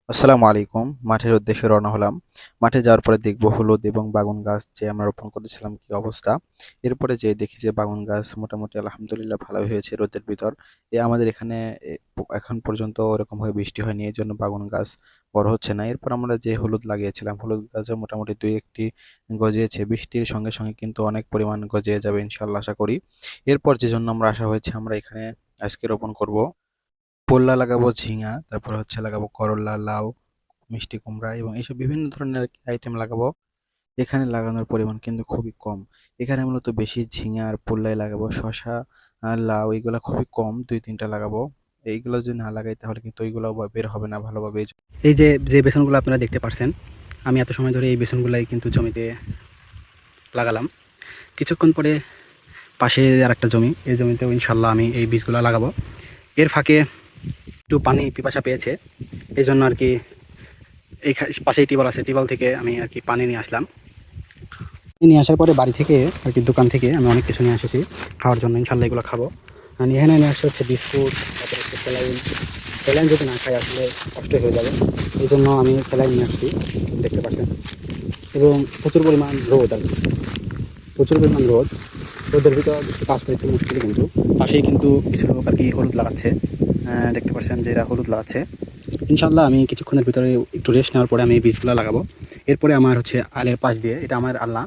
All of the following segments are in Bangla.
আসসালামু আলাইকুম। মাঠের উদ্দেশ্যে রওনা হলাম। মাঠে যাওয়ার পরে দেখব হলুদ এবং বাগুন গাছ যে আমরা রোপণ করেছিলাম কি অবস্থা। এরপরে যেয়ে দেখি যে বাগুন গাছ মোটামুটি আলহামদুলিল্লাহ ভালোই হয়েছে রোদের ভিতর। আমাদের এখানে এখন পর্যন্ত ওরকমভাবে বৃষ্টি হয়নি। এজন্য বাগুন গাছ বড় হচ্ছে না। এরপর আমরা যে হলুদ লাগিয়েছিলাম, হলুদ গাছও মোটামুটি ২-১ টি গজিয়েছে। বৃষ্টির সঙ্গে, সঙ্গে কিন্তু অনেক পরিমাণ গজিয়ে যাবে ইনশাআল্লাহ আশা করি। এরপর যে জন্য আমরা আসা হয়েছে আমরা এখানে আজকে রোপণ করব। পোল্লা লাগাবো ঝিঙা, তারপরে হচ্ছে লাগাবো করল্লা, লাউ, মিষ্টি কুমড়া এবং এইসব বিভিন্ন ধরনের আরকি আইটেম লাগাবো। এখানে লাগানোর পরিমাণ কিন্তু খুবই কম। এখানে মূলত বেশি ঝিঙা আর পোল্লাই লাগাবো। শসা, লাউ এগুলা খুবই কম ২-৩ টা লাগাবো। এইগুলো যদি না লাগাই তাহলে কিন্তু ওইগুলাও বের হবে না ভালোভাবে। এই যে বেসনগুলো আপনারা দেখতে পাচ্ছেন, আমি এত সময় ধরে এই বেসনগুলাই কিন্তু জমিতে লাগালাম। কিছুক্ষণ পরে পাশে আরেকটা জমি, এই জমিতেও ইনশাল্লাহ আমি এই বীজগুলো লাগাবো। এর ফাঁকে একটু পানি পিপাসা পেয়েছে, এই জন্য আর কি এই পাশেই টিউবওয়েল আছে, টিউবওয়েল থেকে আমি আর কি পানি নিয়ে আসলাম। নিয়ে আসার পরে বাড়ি থেকে আর কি দোকান থেকে আমি অনেক কিছু নিয়ে এসেছি খাওয়ার জন্য। ইনশাল্লাহ এগুলো খাবো। আর এখানে নিয়ে আসা হচ্ছে বিস্কুট, তারপরে হচ্ছে স্যালাইন। স্যালাইন যদি না খাই আসলে কষ্ট হয়ে যাবে, এই জন্য আমি স্যালাইন নিয়ে আসছি, দেখতে পাচ্ছেন। এবং প্রচুর পরিমাণ রোদ আর কি, প্রচুর পরিমাণ রোদ। রোদের ভিতর একটু কাজ করতে মুশকিল, কিন্তু পাশেই কিন্তু কিছু লোক আর কি হলুদ লাগাচ্ছে। দেখতে পাচ্ছেন যে এরা হলুদ লাগাচ্ছে। ইনশাল্লাহ আমি কিছুক্ষণের ভিতরে একটু রেস্ট নেওয়ার পরে আমি এই বীজগুলো লাগাবো। এরপরে আমার হচ্ছে আলের পাশ দিয়ে, এটা আমার আল্লাহ,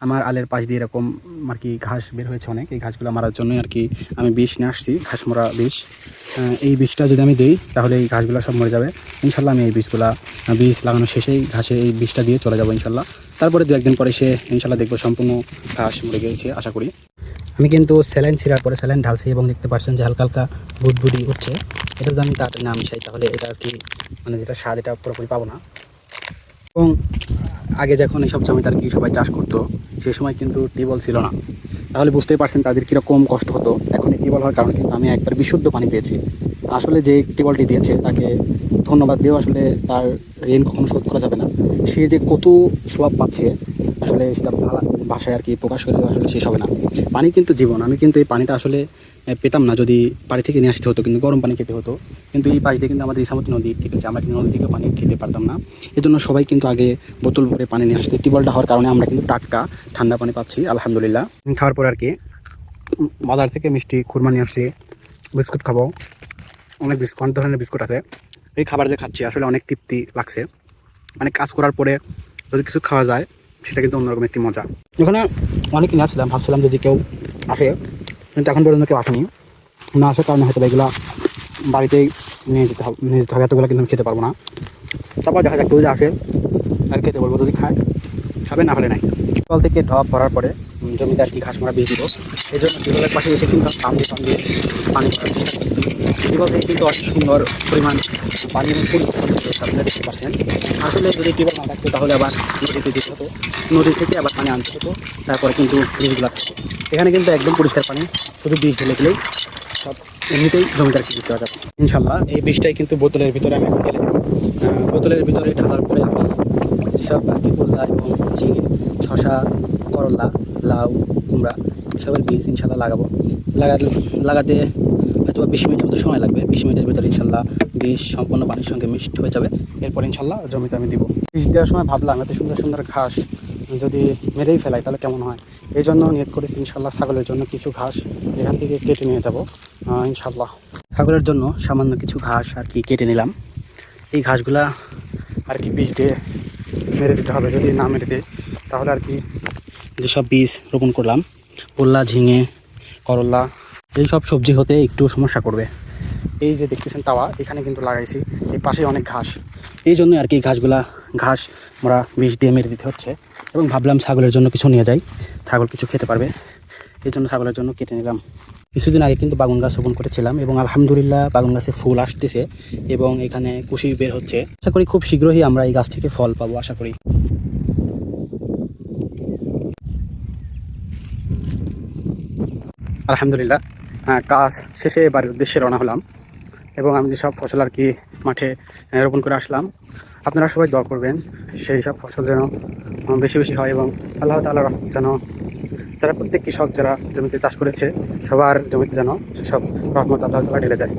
আমার আলের পাশ দিয়ে এরকম আর কি ঘাস বের হয়েছে অনেক। এই ঘাসগুলো মারার জন্যই আর কি আমি বিষ নিয়ে আসছি, ঘাস মরা বিষ। এই বিষটা যদি আমি দিই তাহলে এই ঘাসগুলো সব মরে যাবে। ইনশাল্লাহ আমি এই বীজ লাগানো শেষেই ঘাসে এই বিষটা দিয়ে চলে যাবো ইনশাল্লাহ। তারপরে 2-1 দিন পরে সে ইনশাল্লাহ দেখবো সম্পূর্ণ ঘাস মরে গিয়েছে আশা করি। আমি কিন্তু স্যালাইন ছিঁড়ার পরে স্যালাইন ঢালছি এবং দেখতে পাচ্ছেন যে হালকা হালকা বুদবুদি উঠছে। এটা যদি আমি তাড়াতাড়ি না মিশাই তাহলে এটা আর কি মানে যেটা স্বাদ এটা পুরোপুরি পাবো না। এবং আগে যখন এইসব জমিতে আর কি সবাই চাষ করতো সেই সময় কিন্তু টিউবওয়েল ছিল না, তাহলে বুঝতেই পারছেন তাদের কীরকম কষ্ট হতো। এখন টিউবওয়েল হওয়ার কারণে কিন্তু আমি একবার বিশুদ্ধ পানি পেয়েছি। আসলে যে টিউবওয়েলটি দিয়েছে তাকে ধন্যবাদ দিয়েও আসলে তার ঋণ কখনো শোধ করা যাবে না। সে যে কত সোয়াব পাচ্ছে আসলে সেটা ভাষায় আর কি প্রকাশ করলেও আসলে শেষ হবে না। পানি কিন্তু জীবন। আমি কিন্তু এই পানিটা আসলে পেতাম না যদি বাড়ি থেকে নিয়ে আসতে হতো, কিন্তু গরম পানি খেতে হতো। কিন্তু এই পাশ দিয়ে কিন্তু আমাদের ইসামতি নদী কেটেছে, আমরা কিন্তু নদী থেকে পানি খেতে পারতাম না। এই জন্য সবাই কিন্তু আগে বোতল ভরে পানি নিয়ে আসতো। টিউবওয়েলটা হওয়ার কারণে আমরা কিন্তু টাটকা ঠান্ডা পানি পাচ্ছি আলহামদুলিল্লাহ। খাওয়ার পর আর কি বাজার থেকে মিষ্টি খুরমা নিয়ে আসছি, বিস্কুট খাবো। অনেক বিস্কুট, অনেক ধরনের বিস্কুট আছে। এই খাবার যে খাচ্ছি আসলে অনেক তৃপ্তি লাগছে। মানে কাজ করার পরে যদি কিছু খাওয়া যায় সেটা কিন্তু অন্যরকম একটি মজা। এখানে অনেক নিয়ে আসছিলাম, ভাবছিলাম যদি কেউ আসে, কিন্তু এখন পর্যন্ত কেউ আসেনি। না আসার কারণে হয়তো এগুলো বাড়িতেই নিয়ে যেতে হবে, এতগুলো কিন্তু আমি খেতে পারবো না। তারপর দেখা যাক কেউ যদি আসে আর খেতে বলবো, যদি খায় খাবে, না হলে নাই। জল থেকে ঢপ ভরার পরে জমিতে আর কি ঘাস মারা বীজ দিব। এই জন্য টিউবওয়েলের পাশে এসে কিন্তু সামনে সামনে পানি ভরার চেষ্টা করতেছি। টিউবওয়েল থেকে কিন্তু অনেক সুন্দর পরিমাণ পানি এবং ফুল আপনারা দেখতে পাচ্ছেন। আসলে যদি টিউবওয়েল না থাকতো তাহলে আবার নদীতে যেতে হতো, নদী থেকে আবার পানি আনতে হতো, তারপরে কিন্তু বীজগুলো থাকতো। এখানে কিন্তু একদম পরিষ্কার পানি, শুধু বীজ ঢেলে দিলেই সব এমনিতেই জমিতে আর কি দিতে যাবে ইনশাল্লাহ। এই বীজটাই কিন্তু বোতলের ভিতরে আমি এখন ঢেলে দেবো। বোতলের ভিতরে ঢালার পরে আমি যেসব আর কি করলা এবং ঝিঙে, শশা, করলা, লাউ, কুমড়া এসবের বীজ ইনশাল্লাহ লাগাবো। লাগাতে হয়তো 20 মিনিটের মতো সময় লাগবে। 20 মিনিটের ভিতরে ইনশাল্লাহ বীজ সম্পূর্ণ পানির সঙ্গে মিক্সড হয়ে যাবে। এরপর ইনশাল্লাহ জমিতে আমি দিব। বীজ দেওয়ার সময় ভাবলাম এত সুন্দর সুন্দর ঘাস যদি মেরেই ফেলাই তাহলে কেমন হয়। এই জন্য নিয়ত করেছি ইনশাল্লাহ ছাগলের জন্য কিছু ঘাস এখান থেকে কেটে নিয়ে যাব ইনশাল্লাহ। ছাগলের জন্য সামান্য কিছু ঘাস আর কি কেটে নিলাম। এই ঘাসগুলা আর কি বীজ দিয়ে মেরে দিতে হবে। যদি না মেরে দেয় তাহলে আর কি যেসব বীজ রোপণ করলাম পোল্লা, ঝিঙে, করলা এইসব সবজি হতে একটু সমস্যা করবে। এই যে দেখতেছেন তাওয়া, এখানে কিন্তু লাগাইছি, এই পাশে অনেক ঘাস। এই জন্য আর কি ঘাস আমরা বীজ দিয়ে মেরে দিতে হচ্ছে। এবং ভাবলাম ছাগলের জন্য কিছু নিয়ে যাই, ছাগল কিছু খেতে পারবে, এই জন্য ছাগলের জন্য কেটে নিলাম। কিছুদিন আগে কিন্তু বাগুন গাছ রোপণ করেছিলাম এবং আলহামদুলিল্লাহ বাগুন গাছে ফুল আসতেছে এবং এখানে কুশি বের হচ্ছে। আশা করি খুব শীঘ্রই আমরা এই গাছ থেকে ফল পাবো আশা করি। আলহামদুলিল্লাহ কাজ শেষে বাড়ির উদ্দেশ্যে রওনা হলাম এবং আমি যেসব ফসল আর কি মাঠে রোপণ করে আসলাম, আপনারা সবাই দোয়া করবেন সেই সব ফসল যেন বেশি বেশি হয় এবং আল্লাহ তাআলা যেন যারা প্রত্যেক কৃষক যারা জমিতে চাষ করেছে সবার জমিতে যেন সেসব রহমত আল্লাহ তাআলা ঢেলে দেয়।